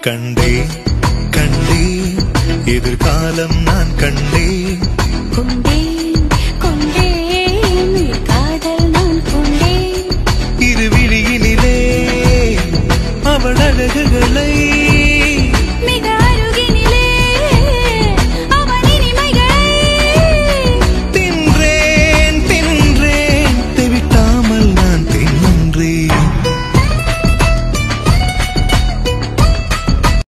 கண்டேன் கண்டேன் எதிர்காலம் நான் கண்டேன் கொண்டேன் கொண்டேன் காதல் நான் கொண்டேன் இரு விழியினிலே அவள் அழகு